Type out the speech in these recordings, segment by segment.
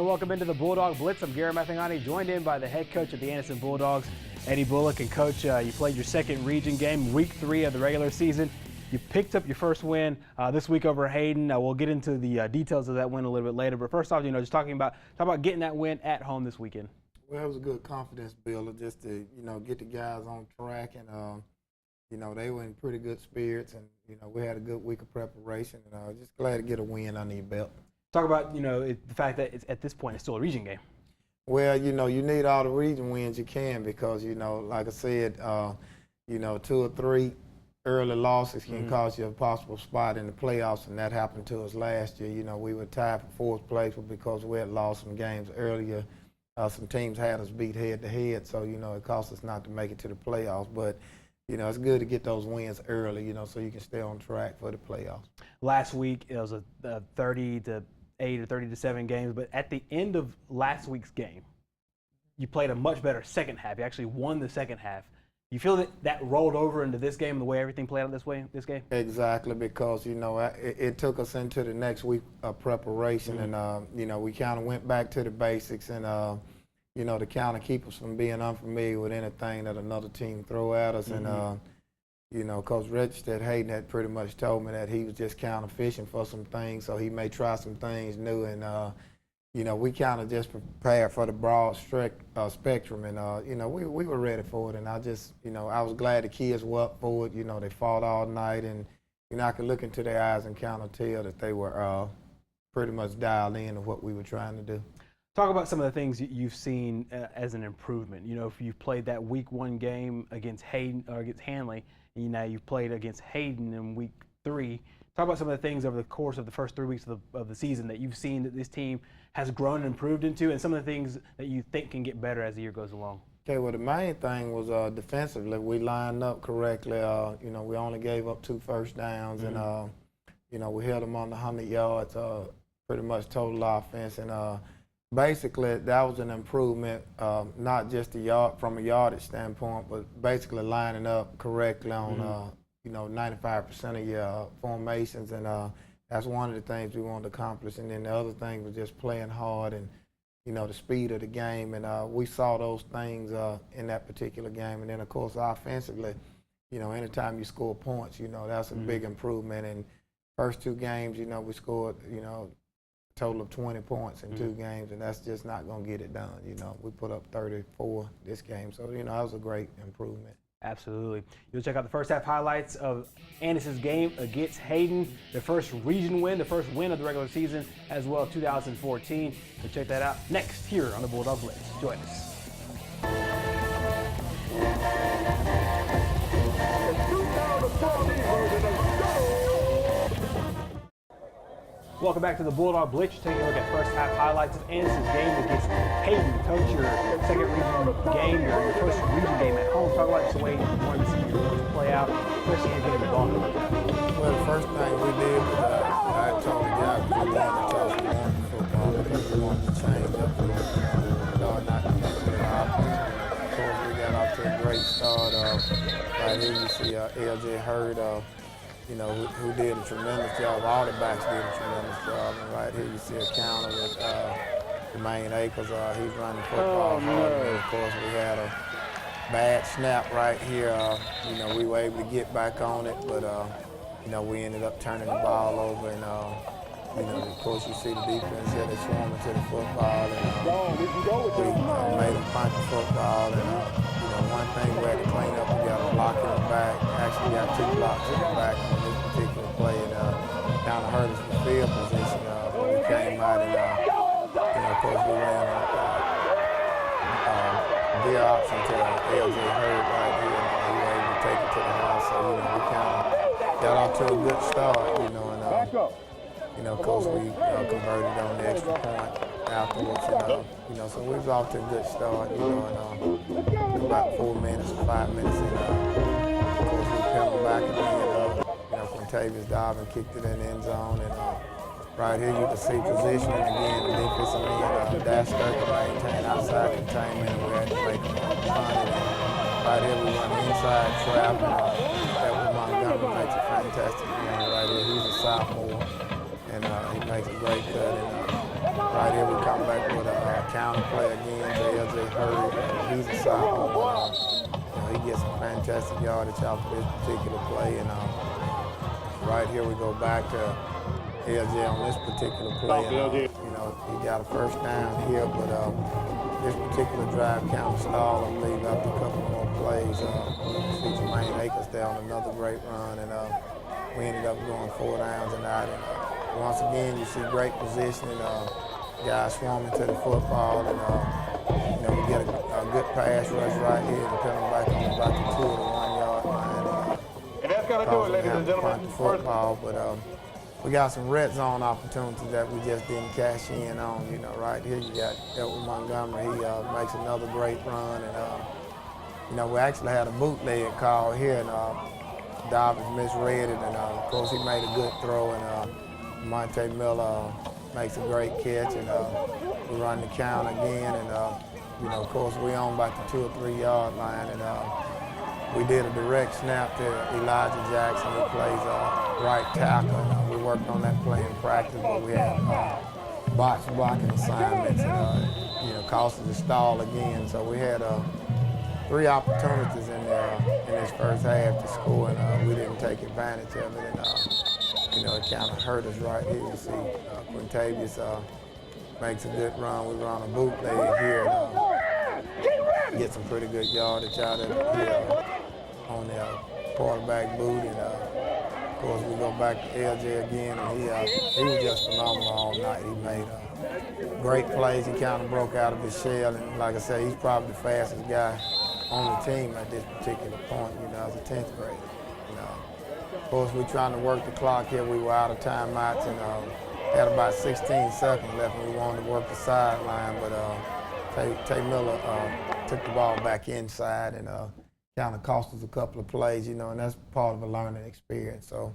Welcome into the Bulldog Blitz. I'm Gary Mathangani, joined in by the head coach of the Anniston Bulldogs, Eddie Bullock. And Coach, you played your second region game, week 3 of the regular season. You picked up your first win this week over Hayden. We'll get into the details of that win a little bit later. But first off, just talk about getting that win at home this weekend. Well, it was a good confidence builder just to, get the guys on track. And, they were in pretty good spirits. And, we had a good week of preparation. And just glad to get a win under your belt. Talk about, the fact that at this point it's still a region game. Well, you need all the region wins you can because, like I said, 2 or 3 early losses can cost you a possible spot in the playoffs, and that happened to us last year. We were tied for 4th place because we had lost some games earlier. Some teams had us beat head-to-head, so, it cost us not to make it to the playoffs. But, it's good to get those wins early, so you can stay on track for the playoffs. Last week, it was a 30-8 or 30-7 games, but at the end of last week's game, you played a much better second half. You actually won the second half. You feel that rolled over into this game, the way everything played out this game? Exactly, because, it took us into the next week of preparation, and, we kind of went back to the basics and, to kind of keep us from being unfamiliar with anything that another team throw at us. And, Coach Richard Hayden had pretty much told me that he was just kind of fishing for some things, so he may try some things new. And, we kind of just prepared for the broad spectrum, and, we were ready for it. And I just, I was glad the kids were up for it. They fought all night, and, I could look into their eyes and kind of tell that they were pretty much dialed in to what we were trying to do. Talk about some of the things you've seen as an improvement. If you've played that week 1 game against Hayden or against Hanley, and now you've played against Hayden in week 3. Talk about some of the things over the course of the first 3 weeks of the season that you've seen that this team has grown and improved into, and some of the things that you think can get better as the year goes along. Okay, well, the main thing was defensively. We lined up correctly. We only gave up 2 first downs, and, we held them on the 100 yards, pretty much total offense. And basically, that was an improvement, not just from a yardage standpoint, but basically lining up correctly on, 95% of your formations. And that's one of the things we wanted to accomplish. And then the other thing was just playing hard and, the speed of the game. And we saw those things in that particular game. And then, of course, offensively, anytime you score points, that's a big improvement. And first 2 games, we scored, total of 20 points in 2 games, and that's just not going to get it done. We put up 34 this game, so that was a great improvement. Absolutely. You'll check out the first half highlights of Anniston's game against Hayden, their first region win, the first win of the regular season as well, 2014. So check that out next here on the Bulldog Blitz. Join us. Welcome back to the Bulldog Blitz. Taking a look at first half highlights of Anniston's game against Hayden. Coach, your second region game, your first region game at home. Talk about the way you wanted to see your coach play out, especially in getting the ball. Well, the first thing we did was I told the guys we wanted football because we wanted to change up a little bit. Not to make it offense. Of course, we got off to a great start. Right here you see LJ Hurd. Who did a tremendous job. All the backs did a tremendous job. And right here you see a counter with Jermaine Akers. He's running football hard. And of course, we had a bad snap right here. We were able to get back on it, but, we ended up turning the ball over. And, of course, you see the defense here. They swarming to the football. And we made them punt the football. And, one thing we had to clean up, we got a block in the back. Actually got 2 blocks in the back on this particular play, and kind of hurt us in the field position when we came out. And of course we ran veer option to LJ Hurd right here, and we were able to take it to the house. So we kind of got off to a good start, and of course we converted on the extra point. afterwards. And, so we was off to a good start, and about 4 minutes or 5 minutes in, of course, we peeled back again. Quintavious Dobbin kicked it in the end zone, and right here you can see positioning again, the defensive end, Dash Sturkey maintain outside containment, and we had to make a punt it. Right here we run the inside trap, and Edward Montgomery makes a fantastic run right here. He's a sophomore, and he makes a great cut. And right here we come back with a counter play again to LJ Hurd. He's a sophomore. He gets some fantastic yardage off of this particular play, and right here we go back to LJ on this particular play. And, he got a first down here, but this particular drive kind of stalled, I believe, after a couple more plays. See Jermaine Akers there on another great run, and we ended up going 4 downs and out. And once again, you see great positioning. Guys swarming to the football, and we get a good pass rush right here and put them back on about the 2 or the 1 yard line. And that's got to do it, ladies and gentlemen. Football, but we got some red zone opportunities that we just didn't cash in on. Right here you got Edward Montgomery. He makes another great run, and we actually had a bootleg call here, and Dobbins misread it, and of course he made a good throw, and Monte Miller makes a great catch, and we run the count again, and of course we on about the 2 or 3 yard line, and we did a direct snap to Elijah Jackson, who plays right tackle. We worked on that play in practice, but we had box blocking assignments, and caused us to stall again. So we had 3 opportunities in this first half to score, and we didn't take advantage of it. And it kind of hurt us right here. You see, Quintavious makes a good run. We run a bootleg here, and get some pretty good yardage out of it here on the quarterback boot, and of course we go back to LJ again, and he was just phenomenal all night. He made great plays. He kind of broke out of his shell, and like I said, he's probably the fastest guy on the team at this particular point, as a 10th grader. Of course, we're trying to work the clock here. We were out of timeouts, and had about 16 seconds left, and we wanted to work the sideline, but Tay Miller took the ball back inside, and kind of cost us a couple of plays, and that's part of a learning experience. So,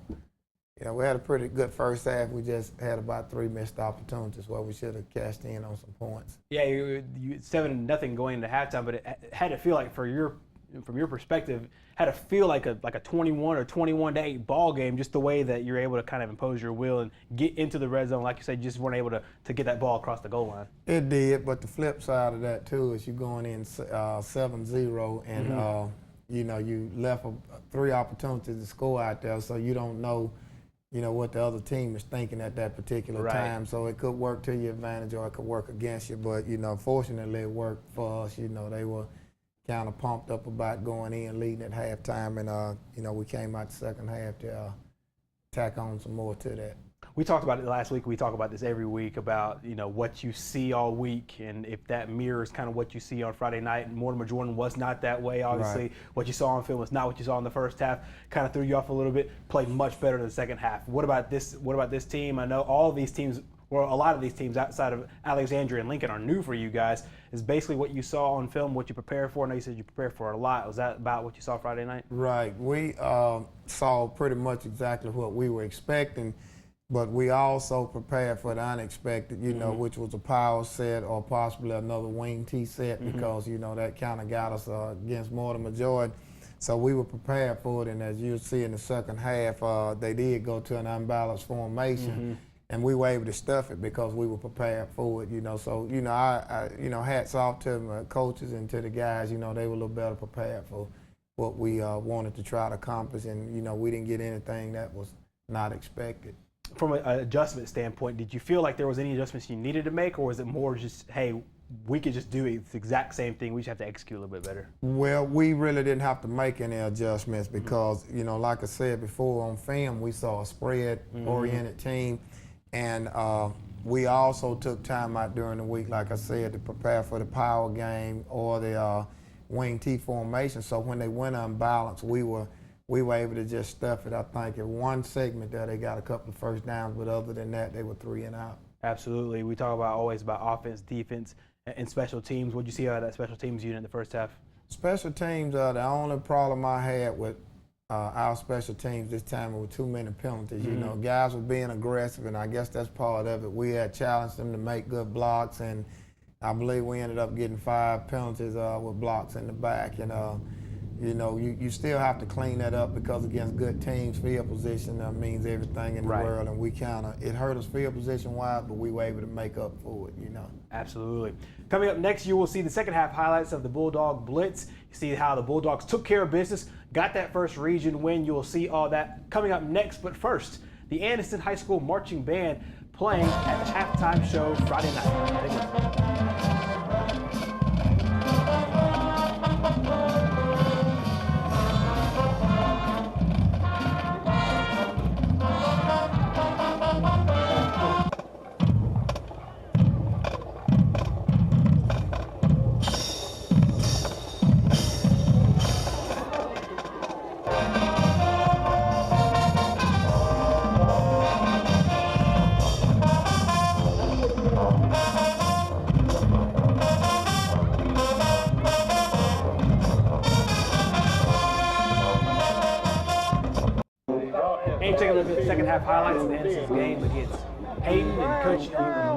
we had a pretty good first half. We just had about 3 missed opportunities where we should have cashed in on some points. Yeah, you 7-0 going into halftime, but it had to feel like, from your perspective, had to feel like a 21 or 21-8 ball game, just the way that you're able to kind of impose your will and get into the red zone. Like you said, you just weren't able to get that ball across the goal line. It did, but the flip side of that too is you're going in 7-0, and you left 3 opportunities to score out there, so you don't know, what the other team is thinking at that particular time. So it could work to your advantage or it could work against you. But fortunately it worked for us. They were kind of pumped up about going in, leading at halftime, and we came out the second half to tack on some more to that. We talked about it last week. We talk about this every week about what you see all week, and if that mirrors kind of what you see on Friday night. And Mortimer Jordan was not that way. Obviously, right. What you saw on film was not what you saw in the first half. Kind of threw you off a little bit. Played much better in the second half. What about this team? I know all of these teams, or a lot of these teams outside of Alexandria and Lincoln, are new for you guys. Is basically what you saw on film, what you prepared for. I know you said you prepared for a lot. Was that about what you saw Friday night? Right. We saw pretty much exactly what we were expecting. But we also prepared for the unexpected, which was a power set or possibly another wing T set, because, that kind of got us against Mortimer Jordan. So we were prepared for it, and as you'll see in the second half, they did go to an unbalanced formation, and we were able to stuff it because we were prepared for it, So, I hats off to my coaches and to the guys, they were a little better prepared for what we wanted to try to accomplish, and, we didn't get anything that was not expected. From an adjustment standpoint, did you feel like there was any adjustments you needed to make, or was it more just, hey, we could just do the exact same thing, we just have to execute a little bit better? Well, we really didn't have to make any adjustments because, like I said before, on film, we saw a spread-oriented team, and we also took time out during the week, like I said, to prepare for the power game or the wing T formation. So when they went unbalanced, we were able to just stuff it. I think in one segment there they got a couple of first downs, but other than that, they were 3 and out. Absolutely. We talk about always about offense, defense, and special teams. What did you see out of that special teams unit in the first half? Special teams, the only problem I had with our special teams this time were too many penalties. You know, guys were being aggressive, and I guess that's part of it. We had challenged them to make good blocks, and I believe we ended up getting 5 penalties with blocks in the back. And you know, you still have to clean that up because against good teams, field position means everything in the world, and we it hurt us field position-wise, but we were able to make up for it, you know. Absolutely. Coming up next, you will see the second half highlights of the Bulldog Blitz. You see how the Bulldogs took care of business, got that first region win. You will see all that coming up next, but first, the Anniston High School Marching Band playing at the halftime show Friday night. Take a listen. Take a look at the second half highlights of the Anniston's game against Hayden. And Coach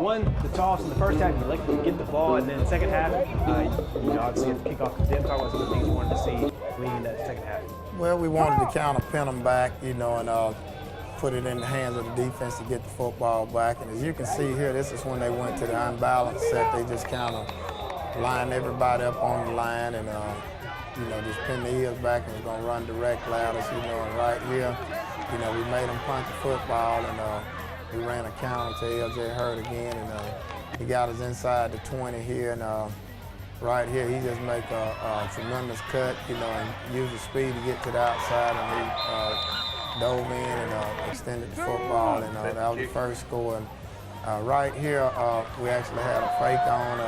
won the toss in the first half. You like to get the ball, and then the second half, you know, obviously at the kickoff. Then talk about some of the things you wanted to see leading that second half. Well, we wanted to kind of pin them back, you know, and put it in the hands of the defense to get the football back. And as you can see here, this is when they went to the unbalanced set. They just kind of lined everybody up on the line and, you know, just pinned the heels back and was going to run direct at us, you know, and right here, you know, we made him punt the football, and we ran a counter to L.J. Hurd again, and he got us inside the 20 here, and right here he just make a tremendous cut, you know, and used his speed to get to the outside, and he dove in and extended the football, and that was the first score. And right here, we actually had a fake on.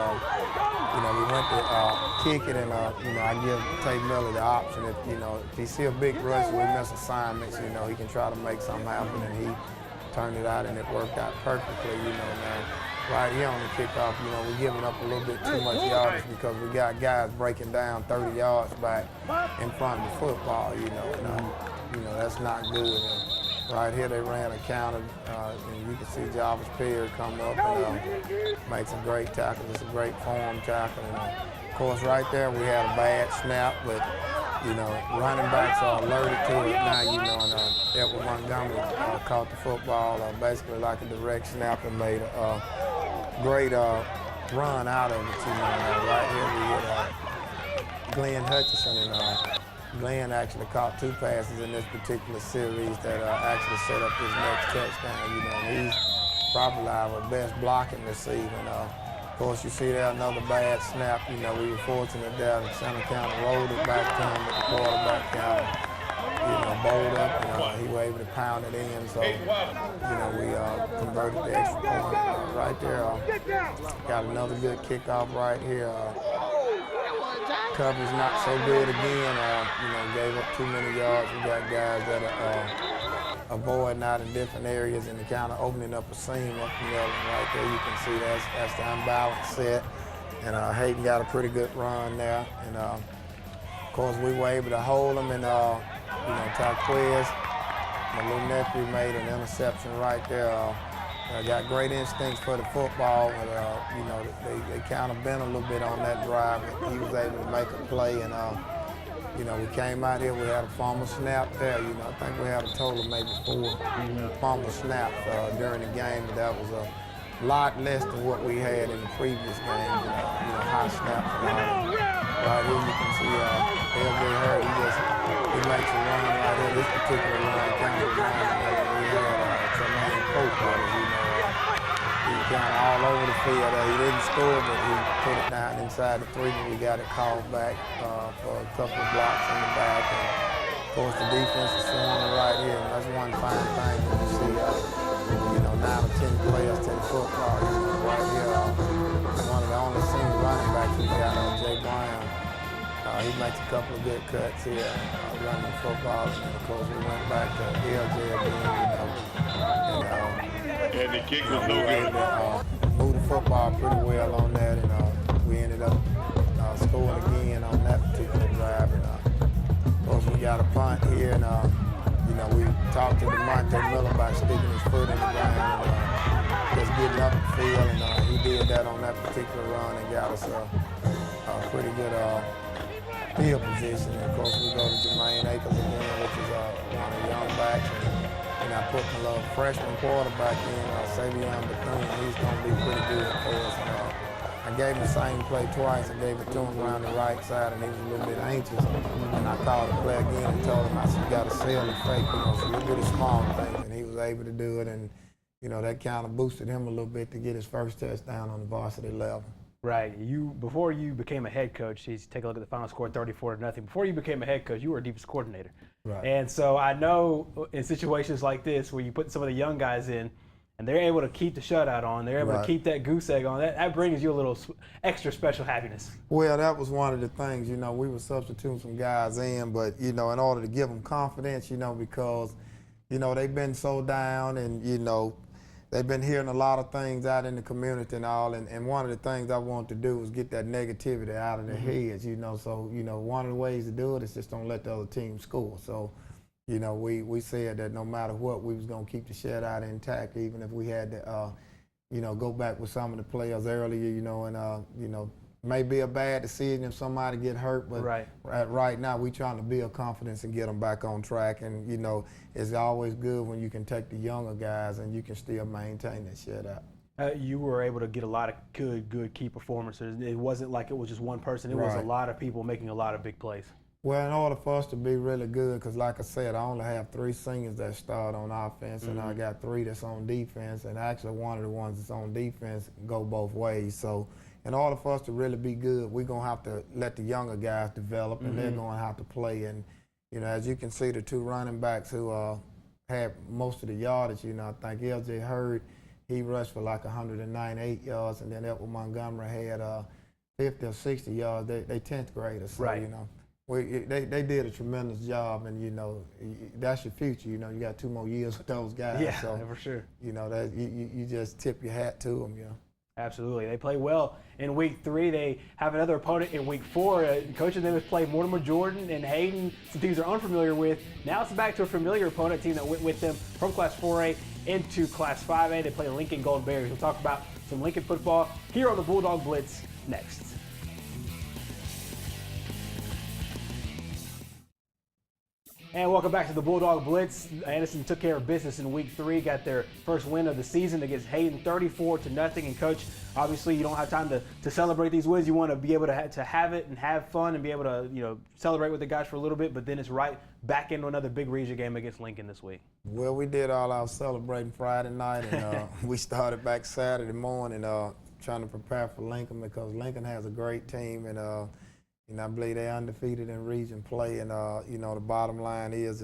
You know, we went to kick it, and you know, I give Tate Miller the option. If he see a big rush, we miss assignments. You know, he can try to make something happen, and he turned it out, and it worked out perfectly. You know, now right here on the kickoff, you know, we're giving up a little bit too much yardage because we got guys breaking down 30 yards back in front of the football. You know, and you know, that's not good. And right here, they ran a counter, and you can see Jarvis Perry come up and make some great tackles. It's a great form tackle. And, of course, right there, we had a bad snap, but, you know, running backs are alerted to it now, you know, and Edward Montgomery caught the football basically like a direct snap and made a great run out of it, you know. And, right here, we had Glenn Hutchison, and Glenn actually caught 2 passes in this particular series that actually set up his next touchdown. You know, and he's probably our best blocking receiver. And, of course, you see there another bad snap. You know, we were fortunate there. The center counter rolled it back to him, but the quarterback counter, you know, bowled up, and he was able to pound it in. So, you know, we converted the extra point right there. Got another good kickoff right here. Coverage not so good again. You know, gave up too many yards. We got guys that are avoiding out in different areas and kind of opening up a seam up the middle. And right there, you can see that's the unbalanced set. And Hayden got a pretty good run there. And of course, we were able to hold him. And you know, Taquez, my little nephew, made an interception right there. Got great instincts for the football, but you know, they kind of bent a little bit on that drive, but he was able to make a play. And you know, we came out here, we had a fumble snap there. You know, I think we had a total of maybe 4 fumble snaps during the game, but that was a lot less than what we had in the previous games. You know, high snaps. Right here, you can see L.J. Hurd. He makes a run right here. This particular run kind of reminds me of we had Tremaine Pope, you know. He was kind of all over the field. He didn't score, but he put it down inside the 3, and we got it called back for a couple of blocks in the back. And of course, the defense is swarming right here, and that's one fine thing that you see. You know, 9 or 10 players to the football. You know, right here, one of the only senior running backs we got, Jay Brown. He makes a couple of good cuts here, running the football, and then of course we went back to LJ again, And the kick was we no were good. able to move the football pretty well on that, and we ended up scoring again on that particular drive. And of course we got a punt here, and we talked to DeMonte Miller about sticking his foot in the ground and just getting up the field, and he did that on that particular run and got us a pretty good field position. And of course we go to Jermaine Akers again, which is one of the young backs, and I put my little freshman quarterback in, Savion Bethune. He's going to be pretty good for us. And, I gave him the same play twice. I gave it to him around the right side, and he was a little bit anxious. And I called the play again and told him, I said, you got to sell the fake, so you do the small things. And he was able to do it, and that kind of boosted him a little bit to get his first touchdown on the varsity level. Right. Before you became a head coach, take a look at the final score, 34-0. Before you became a head coach, you were a defense coordinator. Right. And so I know in situations like this where you put some of the young guys in and they're able to keep the shutout on, they're able to keep that goose egg on, that brings you a little extra special happiness. Well, that was one of the things, we were substituting some guys in, but, in order to give them confidence, because, they've been so down and, they've been hearing a lot of things out in the community and all, and one of the things I wanted to do was get that negativity out of their heads, so, one of the ways to do it is just don't let the other team score. So, we said that no matter what, we was going to keep the shutout intact, even if we had to, go back with some of the players earlier, and, may be a bad decision if somebody get hurt, but right now we trying to build confidence and get them back on track. And, it's always good when you can take the younger guys and you can still maintain that shutout. You were able to get a lot of good key performances. It wasn't like it was just one person. It was a lot of people making a lot of big plays. Well, in order for us to be really good, because like I said, I only have 3 seniors that start on offense, and I got 3 that's on defense, and actually one of the ones that's on defense go both ways. So in order for us to really be good, we're going to have to let the younger guys develop, and they're going to have to play. And, as you can see, the 2 running backs who had most of the yardage, I think L.J. Hurd, he rushed for like 198 yards, and then Edward Montgomery had 50 or 60 yards. They 10th graders, so, they did a tremendous job, and, that's your future. You got 2 more years with those guys. Yeah, so, for sure. That you just tip your hat to them, Absolutely. They play well in week 3. They have another opponent in week 4. Coaching them has played Mortimer Jordan and Hayden, some teams they're unfamiliar with. Now it's back to a familiar opponent, team that went with them from Class 4A into Class 5A. They play Lincoln Gold Bears. We'll talk about some Lincoln football here on the Bulldog Blitz next. And welcome back to the Bulldog Blitz. Anniston took care of business in week 3, got their first win of the season against Hayden, 34-0. And Coach, obviously you don't have time to celebrate these wins. You want to be able to have it and have fun and be able to celebrate with the guys for a little bit. But then it's right back into another big region game against Lincoln this week. Well, we did all our celebrating Friday night, and we started back Saturday morning trying to prepare for Lincoln, because Lincoln has a great team, and I believe they're undefeated in region play, and the bottom line is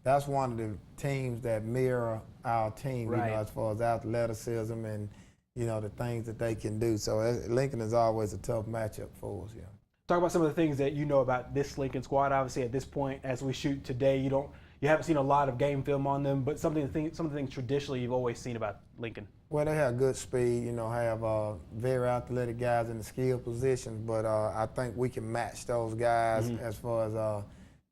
that's one of the teams that mirror our team, as far as athleticism and the things that they can do. So Lincoln is always a tough matchup for us. Talk about some of the things that you know about this Lincoln squad. Obviously, at this point, as we shoot today, you haven't seen a lot of game film on them, but some of the things traditionally you've always seen about Lincoln. Well, they have good speed, have very athletic guys in the skill positions, but I think we can match those guys as far as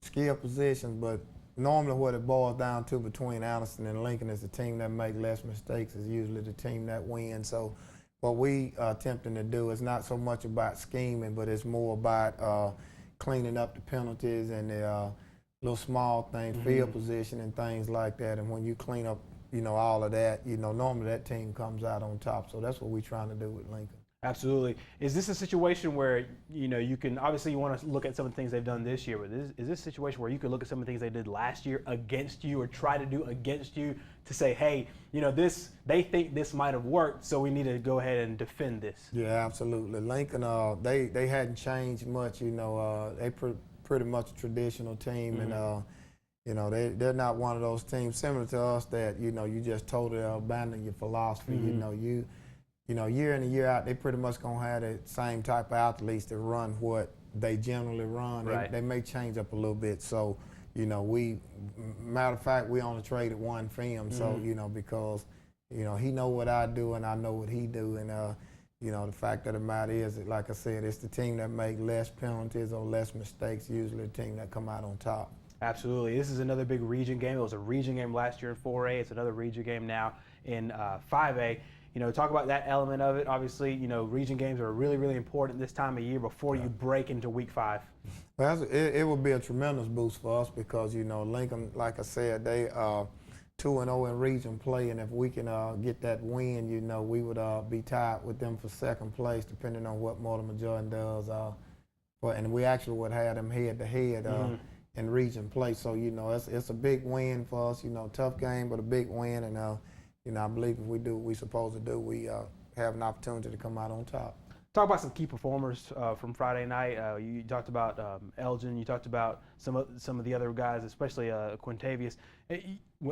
skill positions. But normally what it boils down to between Anniston and Lincoln is the team that makes less mistakes is usually the team that wins. So what we are attempting to do is not so much about scheming, but it's more about cleaning up the penalties and the little small things, field position and things like that. And when you clean up all of that, normally that team comes out on top. So that's what we're trying to do with Lincoln. Absolutely. Is this a situation where, you can, obviously you want to look at some of the things they've done this year, but is this a situation where you could look at some of the things they did last year against you or try to do against you to say, hey, they think this might have worked, so we need to go ahead and defend this? Yeah, absolutely. Lincoln, they hadn't changed much. They pretty much a traditional team, and they're not one of those teams similar to us that you just totally abandon your philosophy. Year in and year out, they pretty much gonna have the same type of athletes that run what they generally run. Right. They may change up a little bit. So, matter of fact, we only traded one film. So, because, he know what I do and I know what he do. And, the fact of the matter is, like I said, it's the team that make less penalties or less mistakes, usually the team that come out on top. Absolutely. This is another big region game. It was a region game last year in 4A. It's another region game now in 5A. Talk about that element of it. Obviously, region games are really, really important this time of year before you break into week 5. Well, it would be a tremendous boost for us because, Lincoln, like I said, they are 2-0 in region play, and if we can get that win, we would be tied with them for second place, depending on what Mortimer Jordan does. And we actually would have them head-to-head in region play. So, it's a big win for us. Tough game, but a big win. And, I believe if we do what we're supposed to do, we have an opportunity to come out on top. Talk about some key performers from Friday night. You talked about Elgin. You talked about some of the other guys, especially Quintavious.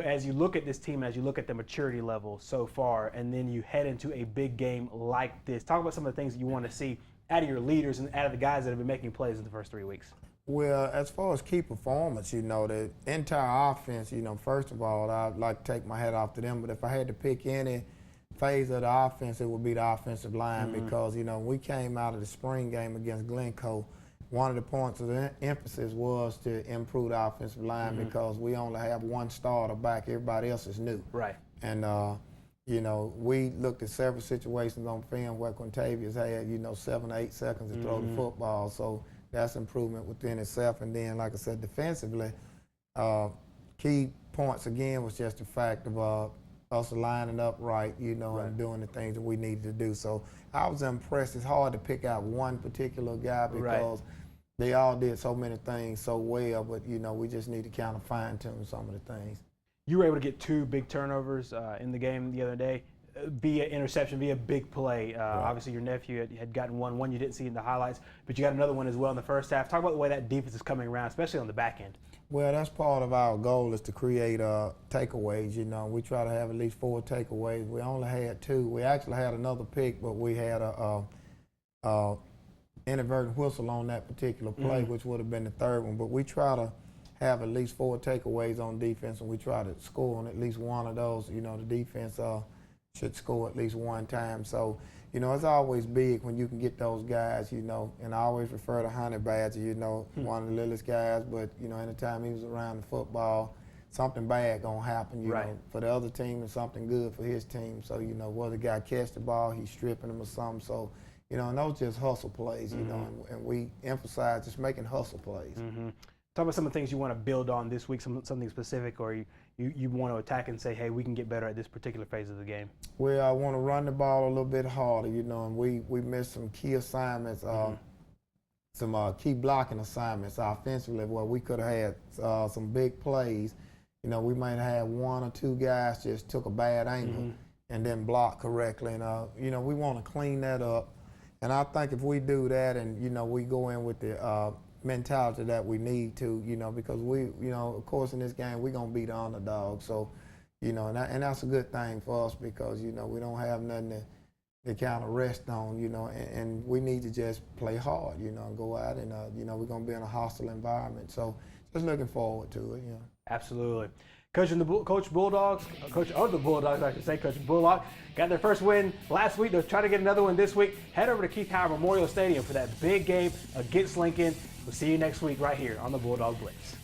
As you look at this team, as you look at the maturity level so far, and then you head into a big game like this, talk about some of the things that you want to see out of your leaders and out of the guys that have been making plays in the first 3 weeks. Well, as far as key performance, the entire offense, first of all, I'd like to take my hat off to them. But if I had to pick any phase of the offense, it would be the offensive line because, we came out of the spring game against Glencoe. One of the points of the emphasis was to improve the offensive line because we only have one starter back. Everybody else is new. Right. And, we looked at several situations on film where Quintavious had, 7 or 8 seconds to throw the football. So that's improvement within itself. And then, like I said, defensively, key points again was just the fact of us lining up right, and doing the things that we needed to do. So I was impressed. It's hard to pick out one particular guy because they all did so many things so well, but, we just need to kind of fine-tune some of the things. You were able to get 2 big turnovers in the game the other day, via interception, via big play. Obviously, your nephew had gotten one you didn't see in the highlights, but you got another one as well in the first half. Talk about the way that defense is coming around, especially on the back end. Well, that's part of our goal is to create takeaways. We try to have at least 4 takeaways. We only had 2. We actually had another pick, but we had a inadvertent whistle on that particular play, which would have been the third one. But we try to have at least 4 takeaways on defense, and we try to score on at least one of those. The defense should score at least one time. So, it's always big when you can get those guys, and I always refer to Honey Badger, one of the littlest guys, but, anytime he was around the football, something bad going to happen, for the other team and something good for his team. So, whether the guy catch the ball, he's stripping him or something. So, and those just hustle plays, and we emphasize just making hustle plays. Talk about some of the things you want to build on this week, something specific, or you want to attack and say, hey, we can get better at this particular phase of the game. Well, I want to run the ball a little bit harder, and we missed some key assignments, some key blocking assignments offensively where we could have had some big plays. We might have had 1 or 2 guys just took a bad angle and didn't block correctly. And, we want to clean that up. And I think if we do that and, we go in with the mentality that we need to, because we, of course in this game we're going to be the underdog. So, and that's a good thing for us because, we don't have nothing to kind of rest on, and we need to just play hard, and go out and, we're going to be in a hostile environment. So just looking forward to it, Absolutely. Coach of the Bulldogs, I should say, Coach Bullock, got their first win last week. They'll try to get another one this week. Head over to Keith Howard Memorial Stadium for that big game against Lincoln. We'll see you next week right here on the Bulldog Blitz.